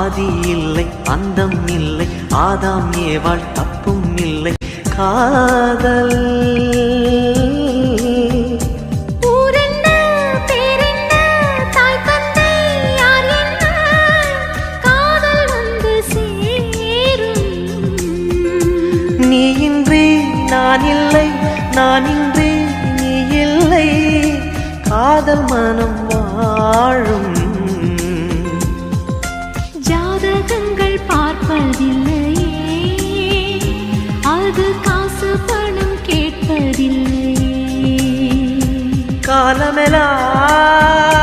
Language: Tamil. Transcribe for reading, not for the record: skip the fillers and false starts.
ஆதி இல்லை அந்தம் இல்லை ஆதாம் ஏவாள் தப்பும் இல்லை காதல் நீ இன்றி நான் இல்லை நான் இன்றி நீ இல்லை காதல் மனம் வாழும் ஜாதகங்கள் பார்ப்பதில்லையே அது காசு பணம் கேட்பதில்லையே காலமெல்லாம்